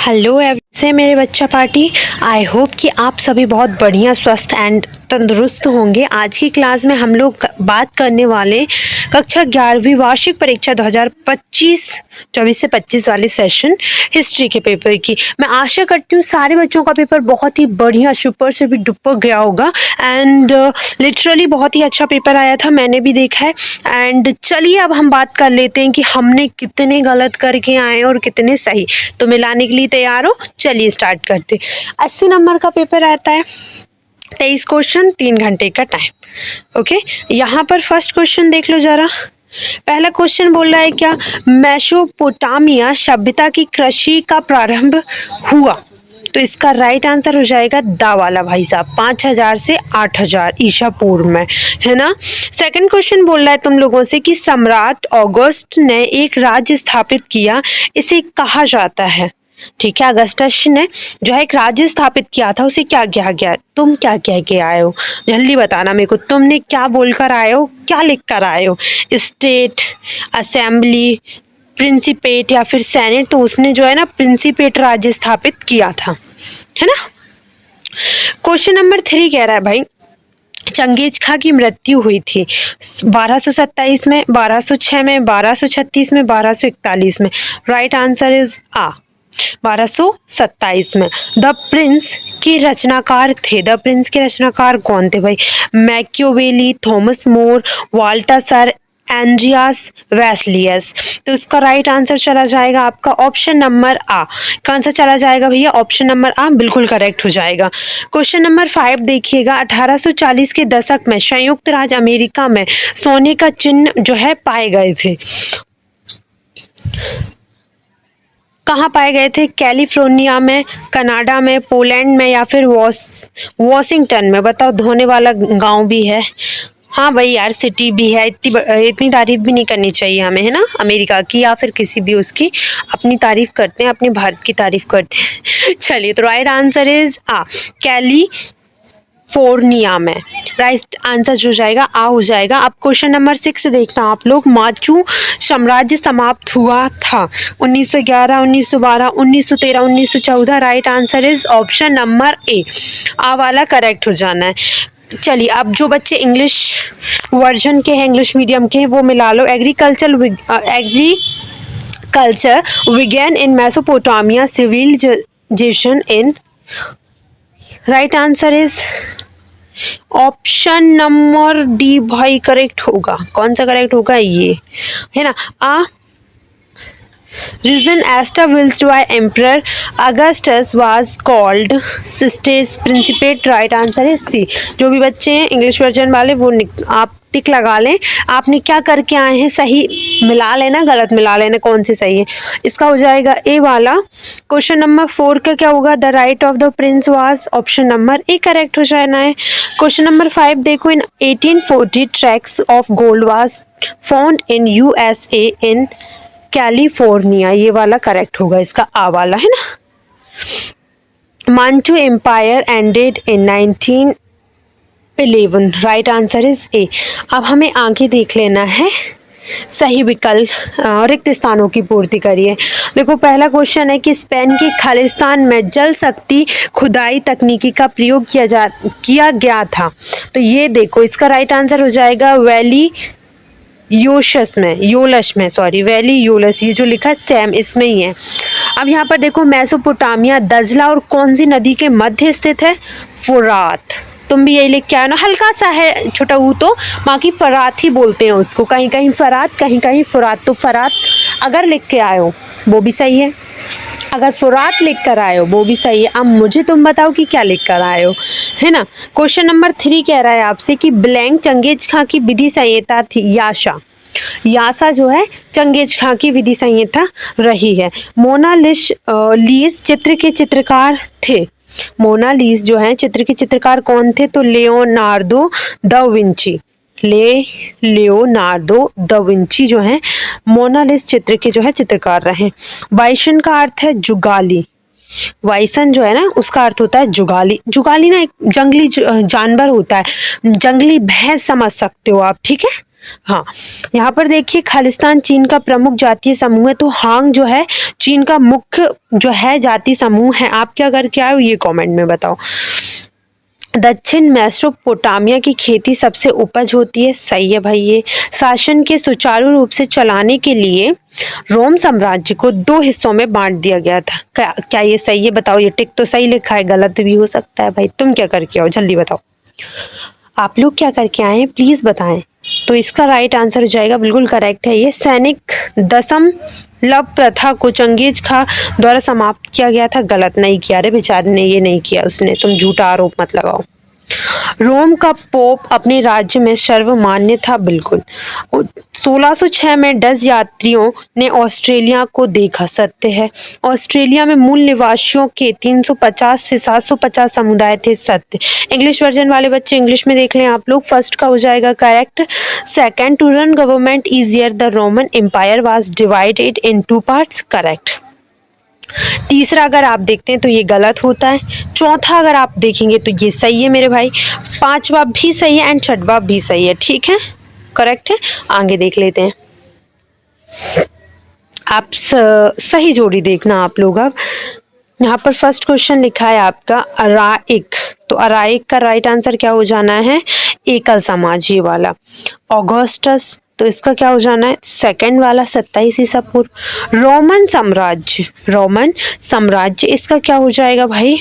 Hello से मेरे बच्चा पार्टी। आई होप कि आप सभी बहुत बढ़िया स्वस्थ एंड तंदुरुस्त होंगे। आज की क्लास में हम लोग बात करने वाले कक्षा 11वीं वार्षिक परीक्षा 2025 24 से 25 वाले सेशन हिस्ट्री के पेपर की। मैं आशा करती हूँ सारे बच्चों का पेपर बहुत ही बढ़िया सुपर से भी डुपर गया होगा एंड लिटरली बहुत ही अच्छा पेपर आया था, मैंने भी देखा है। एंड चलिए अब हम बात कर लेते हैं कि हमने कितने गलत करके आए और कितने सही। तो मिलाने के लिए तैयार हो? चलिए स्टार्ट करते। 80 नंबर का पेपर आता है, 23 क्वेश्चन, 3 घंटे का टाइम। ओके, यहाँ पर फर्स्ट क्वेश्चन देख लो जरा। पहला क्वेश्चन बोल रहा है क्या मेसोपोटामिया सभ्यता की कृषि का प्रारंभ हुआ? तो इसका राइट आंसर हो जाएगा दा वाला भाई साहब, 5000 से 8000 ईसा पूर्व में, है ना। सेकंड क्वेश्चन बोल रहा है तुम लोगों से कि सम्राट ऑगस्ट ने एक राज्य स्थापित किया, इसे कहा जाता है? ठीक है, अगस्टस ने जो है एक राज्य स्थापित किया था, उसे क्या कहा गया? तुम क्या कह के आए हो? जल्दी बताना मेरे को, तुमने क्या बोलकर आए हो, क्या लिख कर आए हो? स्टेट, असेंबली, प्रिंसिपेट या फिर सेनेट? तो उसने जो है ना प्रिंसिपेट राज्य स्थापित किया था, है ना। क्वेश्चन नंबर 3 कह रहा है भाई चंगेज खां की मृत्यु हुई थी 1227 में, 1206 में, 1236 में, 1241 में। राइट आंसर इज आ 1227 में। द प्रिंस के रचनाकार थे, द प्रिंस के रचनाकार कौन थे भाई? मैकियावेली, थॉमस मोर, वाल्टासर, एंड्रियास वेस्लियस। तो इसका राइट आंसर चला जाएगा आपका ऑप्शन नंबर आ। कौन सा चला जाएगा भैया? ऑप्शन नंबर आ बिल्कुल करेक्ट हो जाएगा। क्वेश्चन नंबर 5 देखिएगा। 1840 के दशक में संयुक्त राज्य अमेरिका में सोने का चिन्ह जो है पाए गए थे। कहाँ पाए गए थे? कैलिफोर्निया में, कनाडा में, पोलैंड में या फिर वॉशिंगटन में? बताओ, धोने वाला गांव भी है। हाँ भाई यार, सिटी भी है। इतनी तारीफ भी नहीं करनी चाहिए हमें, है ना, अमेरिका की या फिर किसी भी उसकी। अपनी तारीफ करते हैं, अपने भारत की तारीफ करते हैं। चलिए, तो राइट आंसर इज आ कैलिफोर्निया में। राइट आंसर जो जाएगा आ हो जाएगा। अब क्वेश्चन नंबर 6 देखना आप लोग। माचू साम्राज्य समाप्त हुआ था 1911, 1912, 1913, 1914। Right answer is option number A, आ वाला करेक्ट हो जाना है। चलिए, अब जो बच्चे इंग्लिश वर्जन के हैं, इंग्लिश मीडियम के हैं, वो मिला लो। Agriculture began in Mesopotamia, civilisation in. Right answer is option number D भाई करेक्ट होगा। कौन सा करेक्ट होगा? ये है ना। Reason established by Emperor Augustus was called Sisters Principate. Right answer is C। जो भी बच्चे हैं इंग्लिश वर्जन वाले वो आप टिक लगा लें। आपने क्या करके आए हैं सही मिला लेना, गलत मिला लेना, कौन से सही है। इसका हो जाएगा ए वाला। क्वेश्चन नंबर 4 का क्या होगा? The right of the prince was, option number A correct हो जाना है। क्वेश्चन नंबर 5 देखो। In 1840 tracks of gold was found in USA in California. ये वाला करेक्ट होगा, इसका आ वाला, है ना। Manchu empire ended in 1911। Right answer is A. अब हमें आगे देख लेना है सही विकल्प, रिक्त स्थानों की पूर्ति करिए। देखो, पहला क्वेश्चन है कि स्पेन के खालिस्तान में जल शक्ति खुदाई तकनीकी का प्रयोग किया गया था। तो ये देखो, इसका राइट आंसर हो जाएगा वैली योलस ये जो लिखा है सेम इसमें ही है। अब यहाँ पर देखो, मेसोपोटामिया दजला और कौन सी नदी के मध्य स्थित है? फुरात। तुम भी यही लिख के आए ना, हल्का सा है छोटा ऊ, तो बाकी फरात ही बोलते हैं उसको, कहीं कहीं फरात, कहीं कहीं फुरात। तो फरात अगर लिख के आए हो वो भी सही है, अगर फुरात लिख कर आए हो वो भी सही है। अब मुझे तुम बताओ कि क्या लिख कर आए हो, है ना। क्वेश्चन नंबर 3 कह रहा है आपसे कि ब्लैंक चंगेज खां की विधि संहिता थी। यासा जो है चंगेज खां की विधि संहिता रही है। मोनालिस चित्र के चित्रकार थे। मोनालिस जो है चित्र के चित्रकार कौन थे? तो लियोनार्दो दा विंची जो है मोनालिस चित्र के जो है चित्रकार रहे। वाइसन का अर्थ है जुगाली। वाइसन जो है ना उसका अर्थ होता है जुगाली। जुगाली ना एक जंगली जानवर होता है, जंगली भैंस समझ सकते हो आप, ठीक है। हाँ, यहाँ पर देखिए खालिस्तान चीन का प्रमुख जातीय समूह है, तो हांग जो है चीन का मुख्य जो है जाति समूह है। आप क्या करके आए हो ये कमेंट में बताओ। दक्षिण मेसोपोटामिया की खेती सबसे उपज होती है, सही है भाई ये। शासन के सुचारू रूप से चलाने के लिए रोम साम्राज्य को 2 हिस्सों में बांट दिया गया था। क्या ये सही है बताओ। ये टिक तो सही लिखा है, गलत भी हो सकता है भाई। तुम क्या करके आओ जल्दी बताओ। आप लोग क्या करके आए हैं प्लीज बताएं। तो इसका राइट आंसर हो जाएगा, बिल्कुल करेक्ट है ये, सैनिक दसम लव प्रथा को चंगेज खां द्वारा समाप्त किया गया था। गलत नहीं किया रे बेचारे ने, ये नहीं किया उसने, तुम झूठा आरोप मत लगाओ। रोम का पोप अपने राज्य में सर्वमान्य था, बिल्कुल। 1606 में डच यात्रियों ने ऑस्ट्रेलिया को देखा, सत्य है। ऑस्ट्रेलिया में मूल निवासियों के 350 से 750 समुदाय थे, सत्य। इंग्लिश वर्जन वाले बच्चे इंग्लिश में देख लें आप लोग। फर्स्ट का हो जाएगा correct. Second, to run government easier the Roman empire was divided in 2 parts, correct. तीसरा अगर आप देखते हैं तो ये गलत होता है। चौथा अगर आप देखेंगे तो ये सही है मेरे भाई। पांचवा भी सही है एंड छठवा भी सही है, ठीक है, करेक्ट है। आगे देख लेते हैं। आप सही जोड़ी देखना आप लोग। अब यहाँ पर फर्स्ट क्वेश्चन लिखा है आपका अराइक, तो अराइक का राइट आंसर क्या हो जाना है, एकल समाज ये वाला। ऑगस्टस, तो इसका क्या हो जाना है, सेकंड वाला 27 ईसा पूर्व। रोमन साम्राज्य, रोमन साम्राज्य इसका क्या हो जाएगा भाई,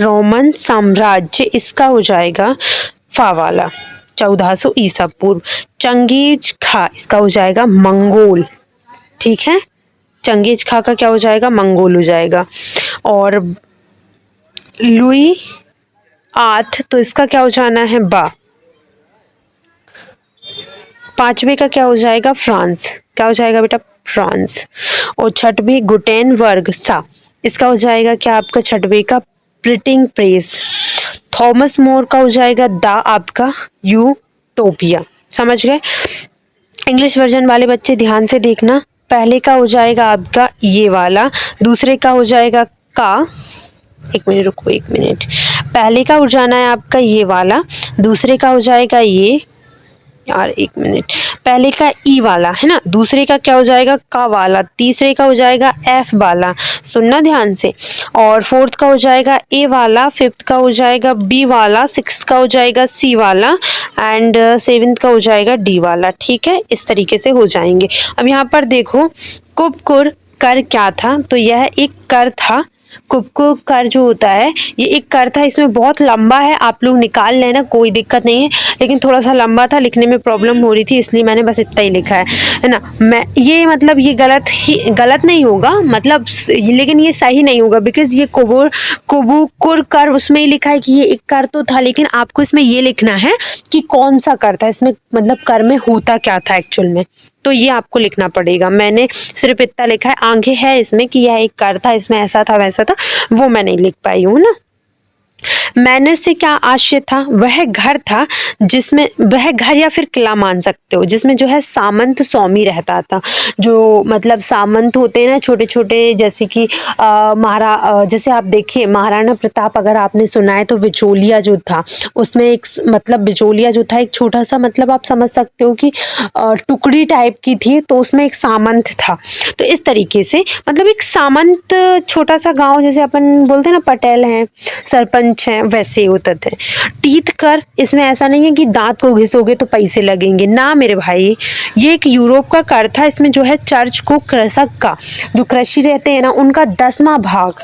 रोमन साम्राज्य इसका हो जाएगा फा वाला 1400 ईसा पूर्व। चंगेज खा इसका हो जाएगा मंगोल, ठीक है। चंगेज खा का क्या हो जाएगा, मंगोल हो जाएगा। और लुई 8, तो इसका क्या हो जाना है बा। पांचवे का क्या हो जाएगा, फ्रांस, क्या हो जाएगा बेटा, फ्रांस। और छठवीं गुटेन वर्ग सा, इसका हो जाएगा क्या आपका छठवे का, प्रिंटिंग प्रेस। थॉमस मोर का हो जाएगा दा आपका यूटोपिया, समझ गए। इंग्लिश वर्जन वाले बच्चे ध्यान से देखना। पहले का हो जाएगा आपका ये वाला, दूसरे का हो जाएगा का, एक मिनट रुको, एक मिनट। पहले का हो जाना है आपका ये वाला, दूसरे का हो जाएगा ये, यार एक मिनट, पहले का ई वाला है ना, दूसरे का क्या हो जाएगा का वाला, तीसरे का हो जाएगा एफ वाला, सुनना ध्यान से। और फोर्थ का हो जाएगा ए वाला, फिफ्थ का हो जाएगा बी वाला, सिक्स्थ का हो जाएगा सी वाला एंड सेवेंथ का हो जाएगा डी वाला, ठीक है। इस तरीके से हो जाएंगे। अब यहाँ पर देखो कुबकुर कर क्या था, तो यह एक कर था। कुबकुर कर जो होता है ये एक कर था, इसमें बहुत लंबा है, आप लोग निकाल लेना, कोई दिक्कत नहीं है, लेकिन थोड़ा सा लंबा था, लिखने में प्रॉब्लम हो रही थी इसलिए मैंने बस इतना ही लिखा है ना। मैं ये मतलब ये गलत नहीं होगा मतलब, लेकिन ये सही नहीं होगा बिकॉज ये कुबुकुर कर उसमें ही लिखा है कि ये एक कर तो था, लेकिन आपको इसमें ये लिखना है कि कौन सा कर था, इसमें मतलब कर में होता क्या था एक्चुअल में, तो ये आपको लिखना पड़ेगा। मैंने सिर्फ इतना लिखा है, आगे है इसमें कि यह एक कर था, इसमें ऐसा था वैसा था, वो मैं नहीं लिख पाई हूँ ना। मैनर से क्या आशय था, वह घर था जिसमें, वह घर या फिर किला मान सकते हो, जिसमें जो है सामंत स्वामी रहता था। जो मतलब सामंत होते हैं ना छोटे छोटे, जैसे कि जैसे आप देखिए महाराणा प्रताप अगर आपने सुना है तो बिचौलिया जो था उसमें एक मतलब बिचौलिया जो था एक छोटा सा, मतलब आप समझ सकते हो कि टुकड़ी टाइप की थी, तो उसमें एक सामंत था। तो इस तरीके से मतलब एक सामंत छोटा सा गांव, जैसे अपन बोलते हैं ना पटेल हैं, सरपंच हैं, वैसे ही होते थे। टीथ कर, इसमें ऐसा नहीं है कि दांत को घिसोगे तो पैसे लगेंगे ना मेरे भाई, ये एक यूरोप का कर था। इसमें जो है चर्च को कृषक का, जो कृषि रहते हैं ना, उनका 10वां भाग,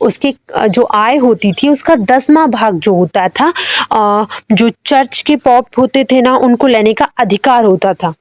उसकी जो आय होती थी उसका 10वां भाग जो होता था, जो चर्च के पॉप होते थे ना उनको लेने का अधिकार होता था।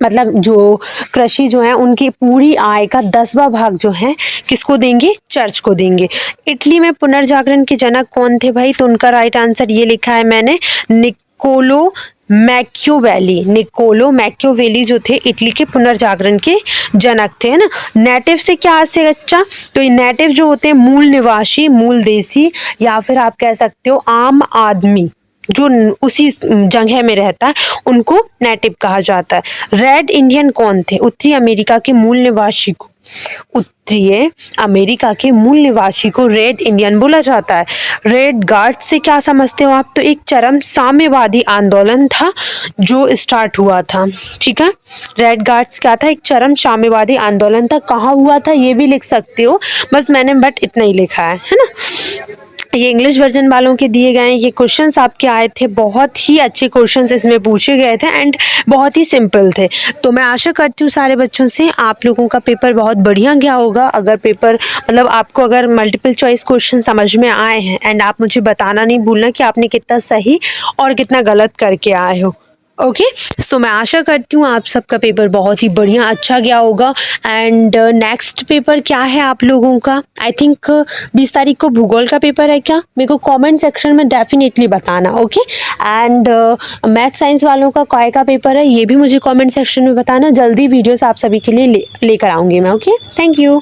मतलब जो कृषि जो है उनकी पूरी आय का 10वां भाग जो है किसको देंगे, चर्च को देंगे। इटली में पुनर्जागरण के जनक कौन थे भाई, तो उनका राइट आंसर ये लिखा है मैंने, निकोलो मैकियावेली। निकोलो मैकियावेली जो थे इटली के पुनर्जागरण के जनक थे, है ना। नेटिव से क्या आज से बच्चा, तो ये नेटिव जो होते हैं मूल निवासी, मूल देसी, या फिर आप कह सकते हो आम आदमी जो उसी जगह में रहता है, उनको नेटिव कहा जाता है। रेड इंडियन कौन थे, उत्तरी अमेरिका के मूल निवासी को उत्तरीय अमेरिका के मूल निवासी को रेड इंडियन बोला जाता है। रेड गार्ड से क्या समझते हो आप? तो एक चरम साम्यवादी आंदोलन था जो स्टार्ट हुआ था। ठीक है, रेड गार्ड्स क्या था? एक चरम साम्यवादी आंदोलन था। कहाँ हुआ था ये भी लिख सकते हो, बस मैंने बट इतना ही लिखा है ना। ये इंग्लिश वर्जन वालों के दिए गए ये क्वेश्चंस आपके आए थे, बहुत ही अच्छे क्वेश्चंस इसमें पूछे गए थे एंड बहुत ही सिंपल थे। तो मैं आशा करती हूँ सारे बच्चों से आप लोगों का पेपर बहुत बढ़िया गया होगा। अगर पेपर मतलब आपको अगर मल्टीपल चॉइस क्वेश्चन समझ में आए हैं एंड आप मुझे बताना नहीं भूलना कि आपने कितना सही और कितना गलत करके आए हो। ओके, सो मैं आशा करती हूँ आप सबका पेपर बहुत ही बढ़िया अच्छा गया होगा। एंड नेक्स्ट पेपर क्या है आप लोगों का? आई थिंक 20 तारीख को भूगोल का पेपर है क्या? मेरे को कमेंट सेक्शन में डेफिनेटली बताना। ओके, एंड मैथ साइंस वालों का काय का पेपर है ये भी मुझे कमेंट सेक्शन में बताना। जल्दी वीडियोस आप सभी के लिए लेकर आऊँगी मैं। Okay, thank you.